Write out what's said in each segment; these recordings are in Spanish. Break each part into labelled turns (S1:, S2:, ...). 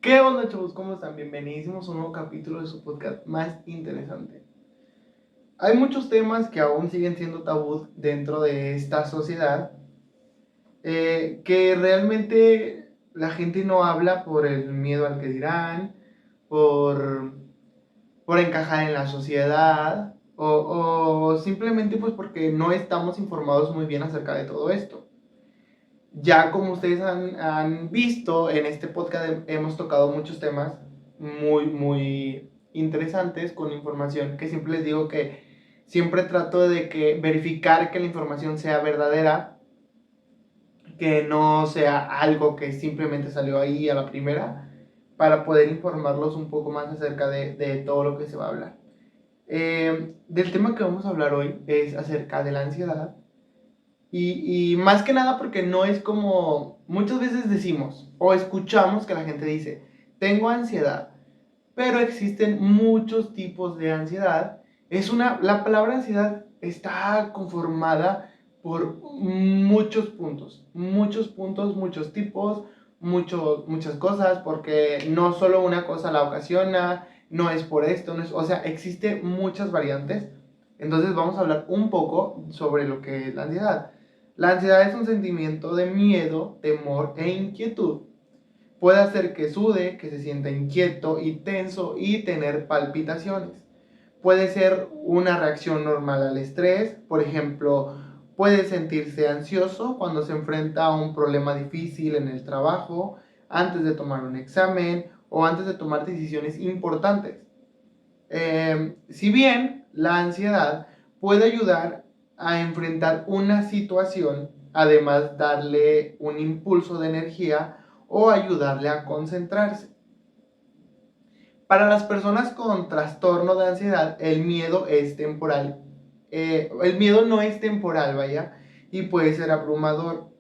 S1: ¿Qué onda, chavos? ¿Cómo están? Bienvenidísimos a un nuevo capítulo de su podcast más interesante. Hay muchos temas que aún siguen siendo tabú dentro de esta sociedad, que realmente la gente no habla por el miedo al que dirán, por, por encajar en la sociedad, o simplemente pues porque no estamos informados muy bien acerca de todo esto. Ya como ustedes han visto, en este podcast hemos tocado muchos temas muy interesantes con información que siempre les digo que siempre trato de que verificar que la información sea verdadera, que no sea algo que simplemente salió ahí a la primera, para poder informarlos un poco más acerca de todo lo que se va a hablar. Del tema que vamos a hablar hoy es acerca de la ansiedad. Y más que nada porque no es como muchas veces decimos o escuchamos que la gente dice, tengo ansiedad, pero existen muchos tipos de ansiedad. La palabra ansiedad está conformada por muchos puntos, muchos tipos, muchas cosas, porque no solo una cosa la ocasiona, no es por esto, no es, o sea, existen muchas variantes. Entonces vamos a hablar un poco sobre lo que es la ansiedad. La ansiedad es un sentimiento de miedo, temor e inquietud. Puede hacer que sude, que se sienta inquieto y tenso y tener palpitaciones. Puede ser una reacción normal al estrés, por ejemplo, puede sentirse ansioso cuando se enfrenta a un problema difícil en el trabajo, antes de tomar un examen o antes de tomar decisiones importantes. Si bien la ansiedad puede ayudar a enfrentar una situación, además darle un impulso de energía o ayudarle a concentrarse. Para las personas con trastorno de ansiedad, el miedo es temporal. El miedo no es temporal, vaya, y puede ser abrumador.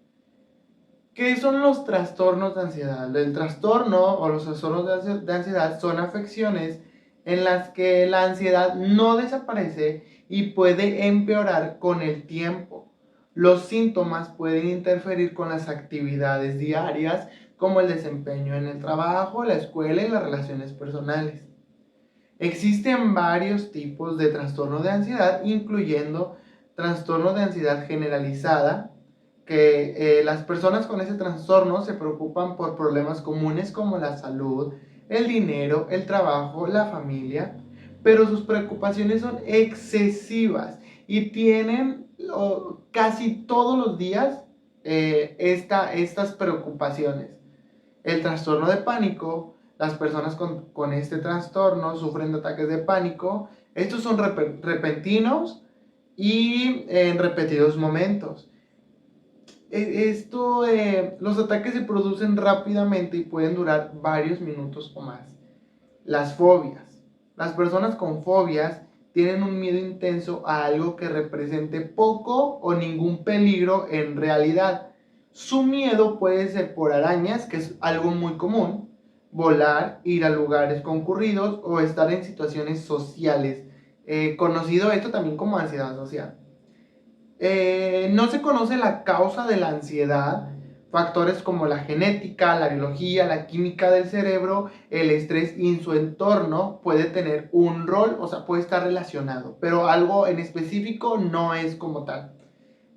S1: ¿Qué son los trastornos de ansiedad? El trastorno o los trastornos de ansiedad son afecciones en las que la ansiedad no desaparece y puede empeorar con el tiempo. Los síntomas pueden interferir con las actividades diarias, como el desempeño en el trabajo, la escuela y las relaciones personales. Existen varios tipos de trastorno de ansiedad, incluyendo trastorno de ansiedad generalizada, que las personas con ese trastorno se preocupan por problemas comunes como la salud, el dinero, el trabajo, la familia, pero sus preocupaciones son excesivas y tienen casi todos los días estas preocupaciones. El trastorno de pánico, las personas con este trastorno sufren de ataques de pánico. Estos son repentinos y en repetidos momentos. Los ataques se producen rápidamente y pueden durar varios minutos o más. Las fobias. Las personas con fobias tienen un miedo intenso a algo que represente poco o ningún peligro en realidad. Su miedo puede ser por arañas, que es algo muy común, volar, ir a lugares concurridos o estar en situaciones sociales. Conocido esto también como ansiedad social. No se conoce la causa de la ansiedad. Factores como la genética, la biología, la química del cerebro, el estrés y su entorno puede tener un rol, o sea, puede estar relacionado, pero algo en específico no es como tal.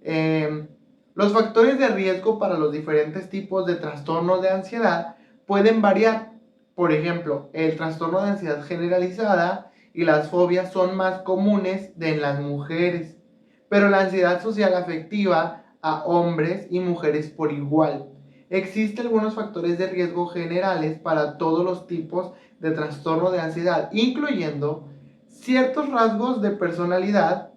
S1: Eh, los factores de riesgo para los diferentes tipos de trastornos de ansiedad pueden variar. Por ejemplo, el trastorno de ansiedad generalizada y las fobias son más comunes en las mujeres, pero la ansiedad social afectiva a hombres y mujeres por igual. Existen algunos factores de riesgo generales para todos los tipos de trastorno de ansiedad, incluyendo ciertos rasgos de personalidad,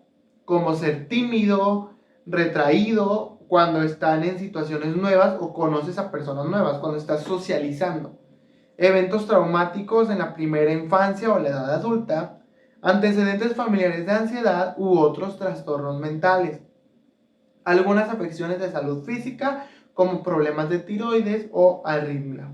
S1: como ser tímido, retraído cuando están en situaciones nuevas o conoces a personas nuevas, cuando estás socializando. Eventos traumáticos en la primera infancia o la edad adulta, antecedentes familiares de ansiedad u otros trastornos mentales. Algunas afecciones de salud física como problemas de tiroides o arritmia.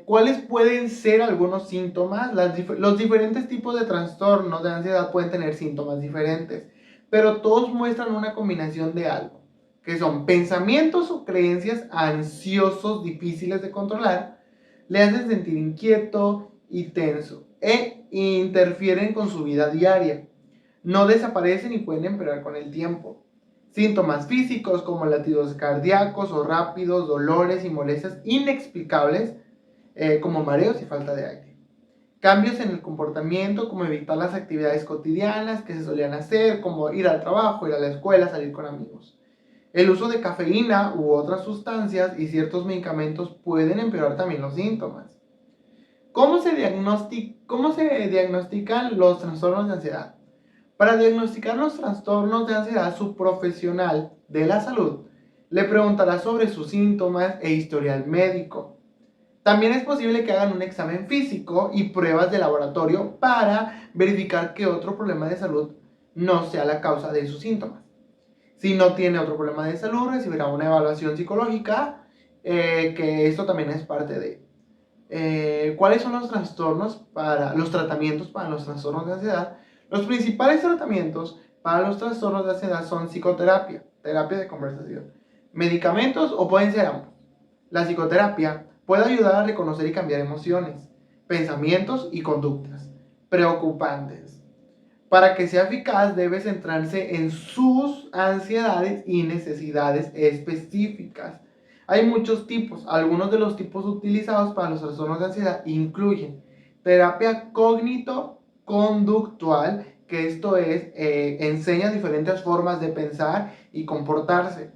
S1: ¿Cuáles pueden ser algunos síntomas? Los diferentes tipos de trastornos de ansiedad pueden tener síntomas diferentes, pero todos muestran una combinación de algo, que son pensamientos o creencias ansiosos difíciles de controlar, le hacen sentir inquieto y tenso e interfieren con su vida diaria. No desaparecen y pueden empeorar con el tiempo. Síntomas físicos como latidos cardíacos o rápidos, dolores y molestias inexplicables como mareos y falta de aire. Cambios en el comportamiento como evitar las actividades cotidianas que se solían hacer, como ir al trabajo, ir a la escuela, salir con amigos. El uso de cafeína u otras sustancias y ciertos medicamentos pueden empeorar también los síntomas. ¿Cómo se diagnostican los trastornos de ansiedad? Para diagnosticar los trastornos de ansiedad, su profesional de la salud le preguntará sobre sus síntomas e historial médico. También es posible que hagan un examen físico y pruebas de laboratorio para verificar que otro problema de salud no sea la causa de sus síntomas. Si no tiene otro problema de salud, recibirá una evaluación psicológica, que esto también es parte de... ¿Cuáles son los tratamientos para los trastornos de ansiedad? Los principales tratamientos para los trastornos de ansiedad son psicoterapia, terapia de conversación, medicamentos o pueden ser ambos. La psicoterapia puede ayudar a reconocer y cambiar emociones, pensamientos y conductas preocupantes. Para que sea eficaz debe centrarse en sus ansiedades y necesidades específicas. Hay muchos tipos. Algunos de los tipos utilizados para los trastornos de ansiedad incluyen terapia cognito-conductual, que esto es, enseña diferentes formas de pensar y comportarse.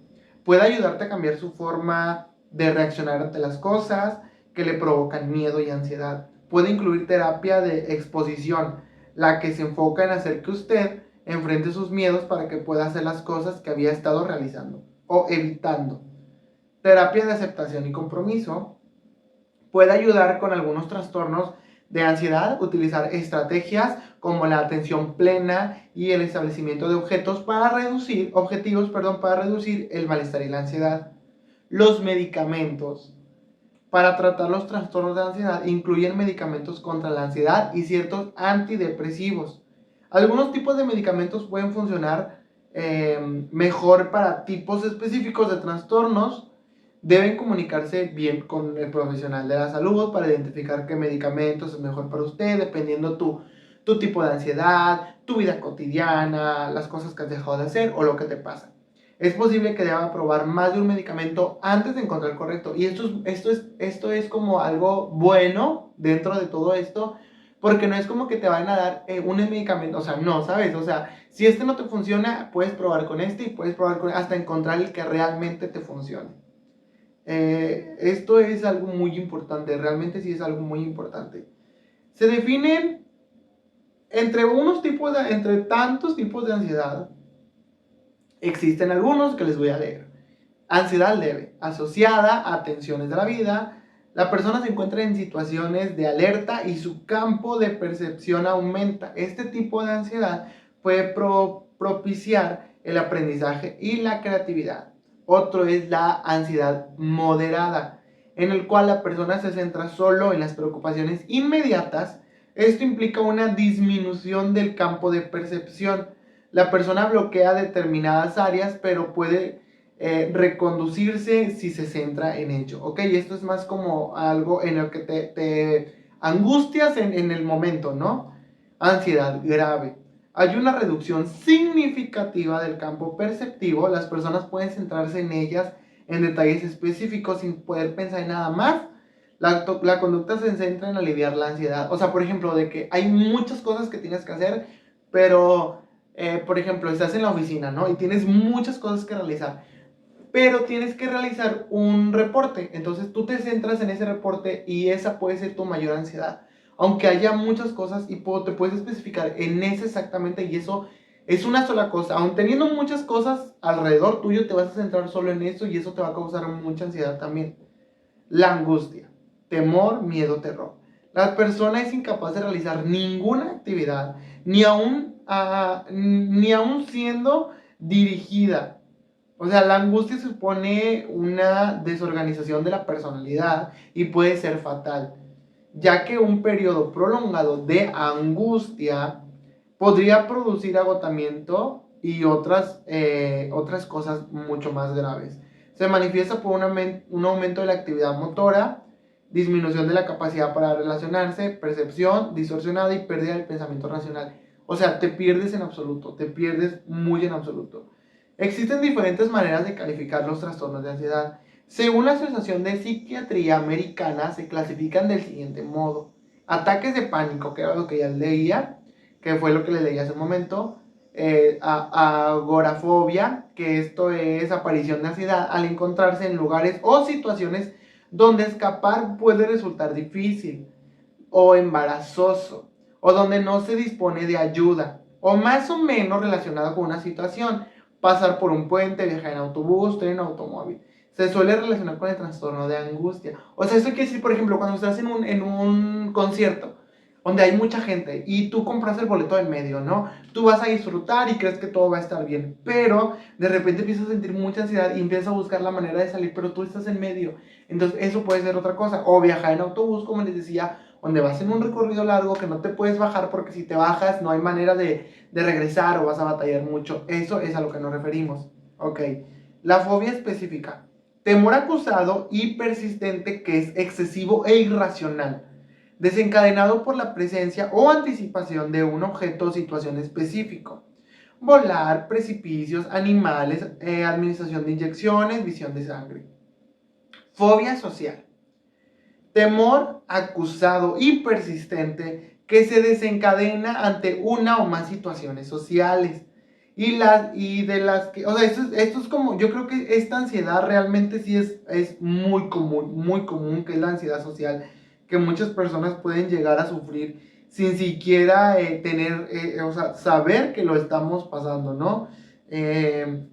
S1: Puede ayudarte a cambiar su forma de reaccionar ante las cosas que le provocan miedo y ansiedad. Puede incluir terapia de exposición, la que se enfoca en hacer que usted enfrente sus miedos para que pueda hacer las cosas que había estado realizando o evitando. Terapia de aceptación y compromiso puede ayudar con algunos trastornos de ansiedad, utilizar estrategias como la atención plena y el establecimiento de objetivos para reducir el malestar y la ansiedad. Los medicamentos para tratar los trastornos de ansiedad incluyen medicamentos contra la ansiedad y ciertos antidepresivos. Algunos tipos de medicamentos pueden funcionar mejor para tipos específicos de trastornos. Deben comunicarse bien con el profesional de la salud para identificar qué medicamentos es mejor para usted, dependiendo tu tipo de ansiedad, tu vida cotidiana, las cosas que has dejado de hacer o lo que te pasa. Es posible que deba probar más de un medicamento antes de encontrar el correcto. Y esto es como algo bueno dentro de todo esto, porque no es como que te van a dar un medicamento, o sea, no, ¿sabes? O sea, si este no te funciona, puedes probar con este y puedes probar hasta encontrar el que realmente te funcione. Esto es algo muy importante, realmente sí es algo muy importante. Se definen entre tantos tipos de ansiedad. Existen algunos que les voy a leer. Ansiedad leve, asociada a tensiones de la vida. La persona se encuentra en situaciones de alerta y su campo de percepción aumenta. Este tipo de ansiedad puede propiciar el aprendizaje y la creatividad. Otro es la ansiedad moderada, en el cual la persona se centra solo en las preocupaciones inmediatas. Esto implica una disminución del campo de percepción. La persona bloquea determinadas áreas, pero puede reconducirse si se centra en ello. Ok, esto es más como algo en el que te angustias en el momento, ¿no? Ansiedad grave. Hay una reducción significativa del campo perceptivo. Las personas pueden centrarse en ellas, en detalles específicos, sin poder pensar en nada más. La conducta se centra en aliviar la ansiedad. O sea, por ejemplo, de que hay muchas cosas que tienes que hacer, pero, por ejemplo, estás en la oficina, ¿no? Y tienes muchas cosas que realizar, pero tienes que realizar un reporte. Entonces tú te centras en ese reporte y esa puede ser tu mayor ansiedad. Aunque haya muchas cosas y te puedes especificar en ese exactamente, y eso es una sola cosa. Aun teniendo muchas cosas alrededor tuyo, te vas a centrar solo en eso y eso te va a causar mucha ansiedad también. La angustia, temor, miedo, terror. La persona es incapaz de realizar ninguna actividad, ni aún siendo dirigida. O sea, la angustia supone una desorganización de la personalidad y puede ser fatal, ya que un periodo prolongado de angustia podría producir agotamiento y otras cosas mucho más graves. Se manifiesta por un aumento de la actividad motora, disminución de la capacidad para relacionarse, percepción distorsionada y pérdida del pensamiento racional. O sea, te pierdes en absoluto, te pierdes muy en absoluto. Existen diferentes maneras de calificar los trastornos de ansiedad. Según la Asociación de Psiquiatría Americana, se clasifican del siguiente modo. Ataques de pánico, que era lo que ya leía, que fue lo que le leí hace un momento. Agorafobia, que esto es aparición de ansiedad al encontrarse en lugares o situaciones donde escapar puede resultar difícil o embarazoso, o donde no se dispone de ayuda, o más o menos relacionado con una situación, pasar por un puente, viajar en autobús, tren, automóvil. Se suele relacionar con el trastorno de angustia. O sea, eso quiere decir, por ejemplo, cuando estás en un concierto, donde hay mucha gente y tú compras el boleto del medio, ¿no? Tú vas a disfrutar y crees que todo va a estar bien, pero de repente empiezas a sentir mucha ansiedad y empiezas a buscar la manera de salir, pero tú estás en medio. Entonces eso puede ser otra cosa. O viajar en autobús, como les decía, donde vas en un recorrido largo que no te puedes bajar porque si te bajas no hay manera de regresar o vas a batallar mucho. Eso es a lo que nos referimos. Ok. La fobia específica. Temor acusado y persistente que es excesivo e irracional, desencadenado por la presencia o anticipación de un objeto o situación específico. Volar, precipicios, animales, administración de inyecciones, visión de sangre. Fobia social. Temor acusado y persistente que se desencadena ante una o más situaciones sociales. Y de las que, o sea, esto es como, yo creo que esta ansiedad realmente sí es muy común, que es la ansiedad social, que muchas personas pueden llegar a sufrir sin siquiera o sea, saber que lo estamos pasando, ¿no? Eh,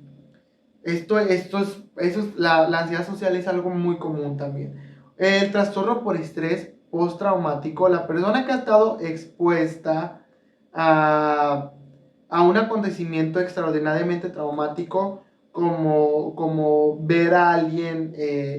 S1: la ansiedad social es algo muy común también. El trastorno por estrés postraumático, la persona que ha estado expuesta a, a un acontecimiento extraordinariamente traumático, como ver a alguien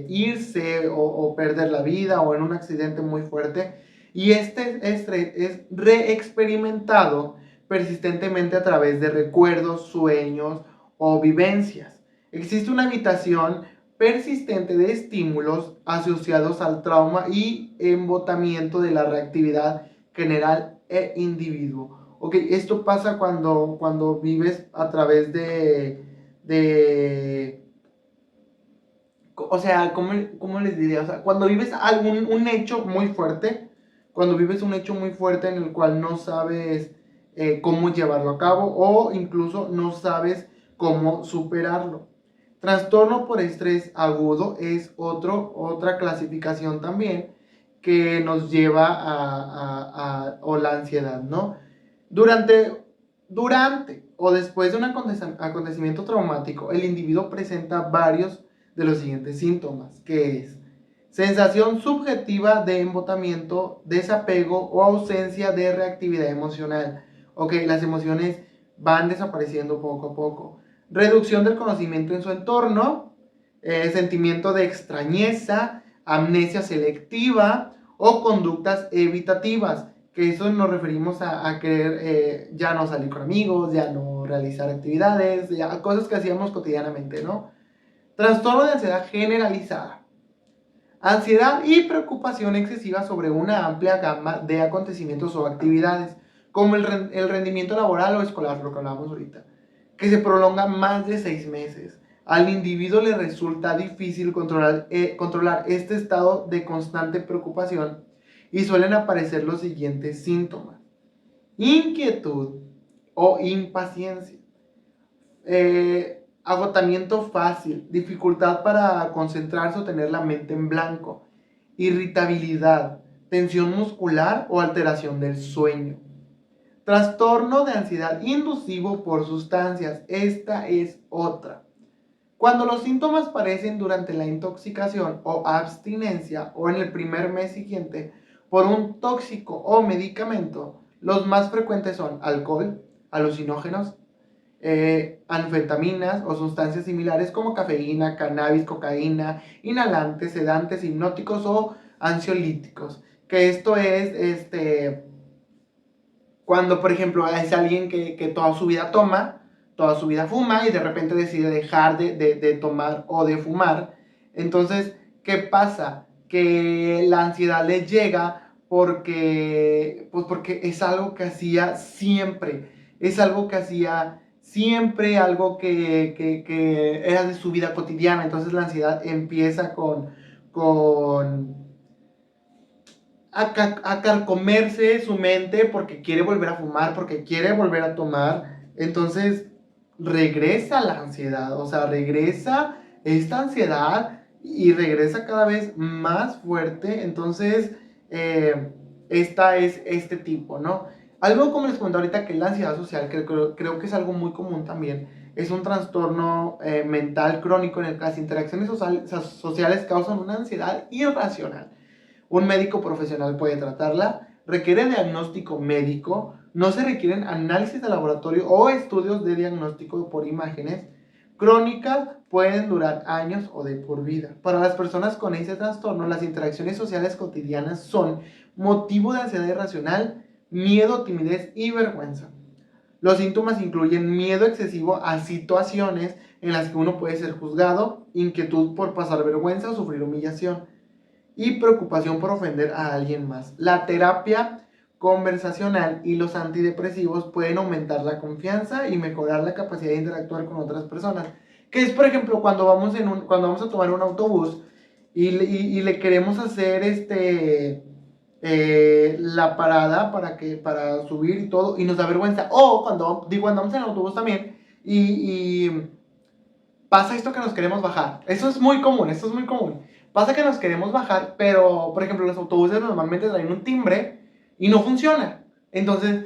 S1: irse o perder la vida o en un accidente muy fuerte, y este estrés es reexperimentado persistentemente a través de recuerdos, sueños o vivencias. Existe una evitación persistente de estímulos asociados al trauma y embotamiento de la reactividad general e individuo. Ok, esto pasa cuando vives a través o sea, ¿cómo les diría? O sea, cuando vives un hecho muy fuerte, cuando vives un hecho muy fuerte en el cual no sabes cómo llevarlo a cabo o incluso no sabes cómo superarlo. Trastorno por estrés agudo es otra clasificación también que nos lleva o la ansiedad, ¿no? Durante, durante o después de un acontecimiento traumático, el individuo presenta varios de los siguientes síntomas, que es sensación subjetiva de embotamiento, desapego o ausencia de reactividad emocional. Ok, las emociones van desapareciendo poco a poco. Reducción del conocimiento en su entorno, sentimiento de extrañeza, amnesia selectiva o conductas evitativas, que eso nos referimos a querer ya no salir con amigos, ya no realizar actividades, ya cosas que hacíamos cotidianamente, ¿no? Trastorno de ansiedad generalizada. Ansiedad y preocupación excesiva sobre una amplia gama de acontecimientos o actividades, como el rendimiento laboral o escolar, lo que hablábamos ahorita, que se prolonga más de 6 meses. Al individuo le resulta difícil controlar este estado de constante preocupación y suelen aparecer los siguientes síntomas: inquietud o impaciencia, agotamiento fácil, dificultad para concentrarse o tener la mente en blanco, irritabilidad, tensión muscular o alteración del sueño. Trastorno de ansiedad inducido por sustancias. Esta es otra. Cuando los síntomas aparecen durante la intoxicación o abstinencia o en el primer mes siguiente por un tóxico o medicamento, los más frecuentes son alcohol, alucinógenos, anfetaminas o sustancias similares como cafeína, cannabis, cocaína, inhalantes, sedantes, hipnóticos o ansiolíticos. Que esto es cuando, por ejemplo, es alguien que toda su vida toma, toda su vida fuma y de repente decide dejar de tomar o de fumar. Entonces, ¿qué pasa? que la ansiedad les llega porque es algo que hacía siempre, es algo que hacía siempre, algo que era de su vida cotidiana. Entonces la ansiedad empieza con a carcomerse su mente porque quiere volver a fumar, porque quiere volver a tomar. Entonces regresa la ansiedad, o sea, regresa esta ansiedad y regresa cada vez más fuerte. Entonces, esta es este tipo, ¿no? Algo como les comenté ahorita, que la ansiedad social, que creo que es algo muy común también, es un trastorno mental crónico en el que las interacciones sociales causan una ansiedad irracional. Un médico profesional puede tratarla, requiere diagnóstico médico, no se requieren análisis de laboratorio o estudios de diagnóstico por imágenes. Crónicas pueden durar años o de por vida. Para las personas con ese trastorno, las interacciones sociales cotidianas son motivo de ansiedad irracional, miedo, timidez y vergüenza. Los síntomas incluyen miedo excesivo a situaciones en las que uno puede ser juzgado, inquietud por pasar vergüenza o sufrir humillación, y preocupación por ofender a alguien más. La terapia conversacional y los antidepresivos pueden aumentar la confianza y mejorar la capacidad de interactuar con otras personas. Que es, por ejemplo, cuando cuando vamos a tomar un autobús y le queremos hacer la parada para subir y todo, y nos da vergüenza. O cuando andamos en el autobús también y pasa esto que nos queremos bajar. Eso es muy común, esto es muy común. Pasa que nos queremos bajar, pero, por ejemplo, los autobuses normalmente traen un timbre y no funciona. Entonces,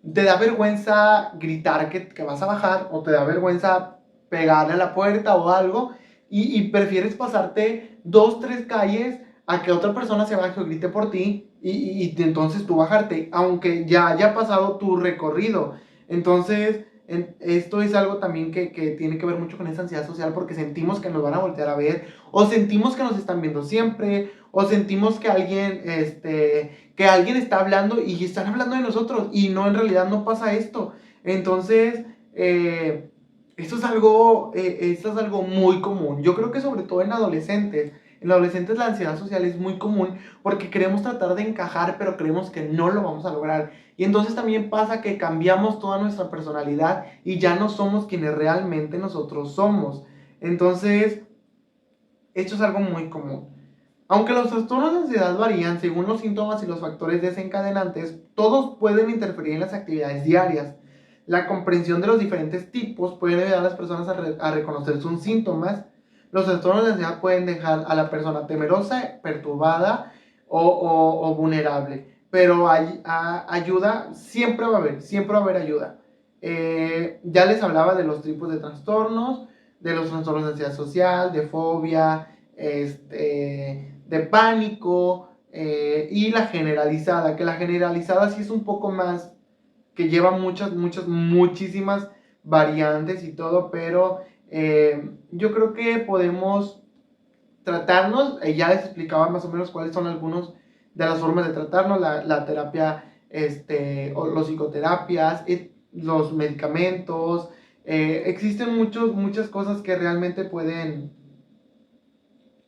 S1: te da vergüenza gritar que vas a bajar, o te da vergüenza pegarle a la puerta o algo, y prefieres pasarte 2, 3 calles a que otra persona se baje o grite por ti, y entonces tú bajarte, aunque ya haya pasado tu recorrido. Entonces, esto es algo también que tiene que ver mucho con esa ansiedad social, porque sentimos que nos van a voltear a ver, o sentimos que nos están viendo siempre, o sentimos que alguien está hablando y están hablando de nosotros, y no, en realidad no pasa esto. Entonces, esto es algo muy común. Yo creo que sobre todo en adolescentes. En adolescentes la ansiedad social es muy común porque queremos tratar de encajar, pero creemos que no lo vamos a lograr. Y entonces también pasa que cambiamos toda nuestra personalidad y ya no somos quienes realmente nosotros somos. Entonces, esto es algo muy común. Aunque los trastornos de ansiedad varían según los síntomas y los factores desencadenantes, todos pueden interferir en las actividades diarias. La comprensión de los diferentes tipos puede ayudar a las personas a reconocer sus síntomas. Los trastornos de ansiedad pueden dejar a la persona temerosa, perturbada o vulnerable. Pero ayuda siempre va a haber ayuda. Ya les hablaba de los tipos de los trastornos de ansiedad social, de fobia, de pánico, y la generalizada, que la generalizada sí es un poco más, que lleva muchísimas variantes y todo, pero yo creo que podemos tratarnos. Ya les explicaba más o menos cuáles son algunos de las formas de tratarnos, la terapia, o los psicoterapias, los medicamentos. Existen muchas cosas que realmente pueden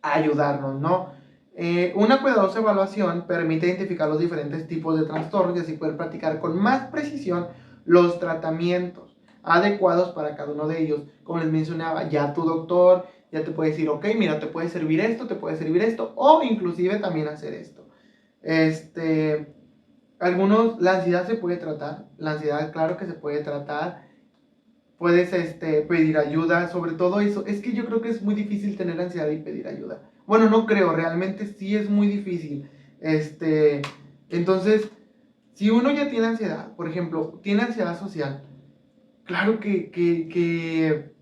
S1: ayudarnos, ¿no? Una cuidadosa evaluación permite identificar los diferentes tipos de trastornos y así poder practicar con más precisión los tratamientos adecuados para cada uno de ellos. Como les mencionaba, ya tu doctor ya te puede decir, ok, mira, te puede servir esto, o inclusive también hacer esto. La ansiedad se puede tratar, la ansiedad claro que se puede tratar. Puedes pedir ayuda, sobre todo eso. Es que yo creo que es muy difícil tener ansiedad y pedir ayuda. Bueno, no creo, realmente sí es muy difícil. Entonces, si uno ya tiene ansiedad, por ejemplo, tiene ansiedad social, claro que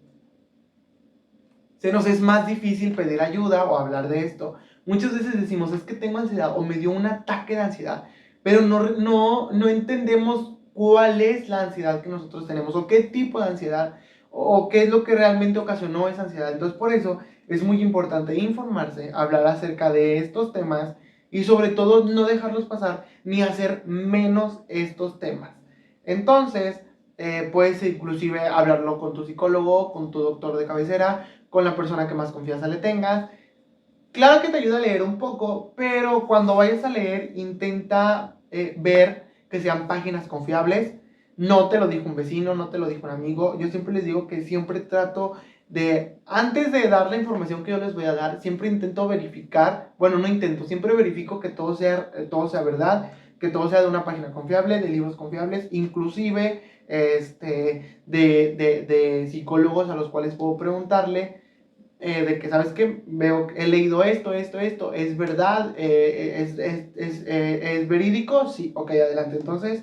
S1: se nos es más difícil pedir ayuda o hablar de esto. Muchas veces decimos, es que tengo ansiedad o me dio un ataque de ansiedad, pero no entendemos cuál es la ansiedad que nosotros tenemos, o qué tipo de ansiedad, o qué es lo que realmente ocasionó esa ansiedad. Entonces, por eso es muy importante informarse, hablar acerca de estos temas, y sobre todo no dejarlos pasar ni hacer menos estos temas. Entonces, puedes inclusive hablarlo con tu psicólogo, con tu doctor de cabecera, con la persona que más confianza le tengas. Claro que te ayuda a leer un poco, pero cuando vayas a leer, intenta ver que sean páginas confiables. No te lo dijo un vecino, no te lo dijo un amigo. Yo siempre les digo que siempre trato de, antes de dar la información que yo les voy a dar, siempre intento verificar, bueno, no intento, siempre verifico que todo sea verdad, que todo sea de una página confiable, de libros confiables, inclusive de psicólogos a los cuales puedo preguntarle de que, ¿sabes qué? Veo, he leído esto, ¿es verdad? ¿Es verídico? Sí, ok, adelante. Entonces,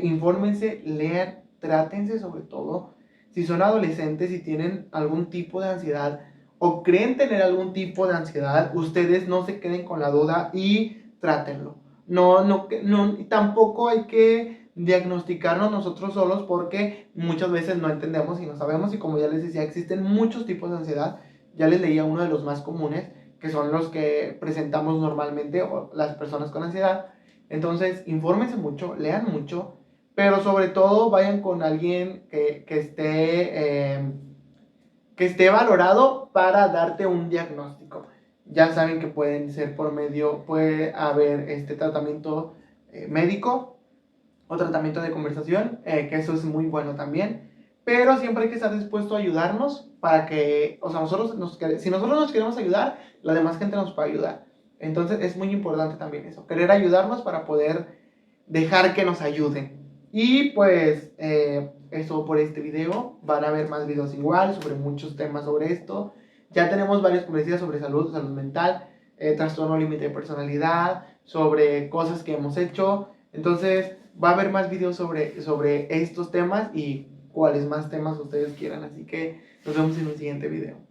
S1: infórmense, lean, trátense sobre todo. Si son adolescentes y tienen algún tipo de ansiedad o creen tener algún tipo de ansiedad, ustedes no se queden con la duda y trátenlo. No, tampoco hay que diagnosticarnos nosotros solos porque muchas veces no entendemos y no sabemos y como ya les decía, existen muchos tipos de ansiedad. Ya les leía uno de los más comunes, que son los que presentamos normalmente o las personas con ansiedad. Entonces, infórmense mucho, lean mucho, pero sobre todo vayan con alguien que esté valorado para darte un diagnóstico. Ya saben que pueden ser por medio, puede haber este tratamiento médico o tratamiento de conversación, que eso es muy bueno también. Pero siempre hay que estar dispuesto a ayudarnos para que, o sea, si nosotros nos queremos ayudar, la demás gente nos puede ayudar. Entonces es muy importante también eso, querer ayudarnos para poder dejar que nos ayuden. Y pues eso por este video. Van a ver más videos igual sobre muchos temas sobre esto. Ya tenemos varios comerciales sobre salud mental, trastorno límite de personalidad, sobre cosas que hemos hecho. Entonces va a haber más videos sobre estos temas y cuáles más temas ustedes quieran. Así que nos vemos en un siguiente video.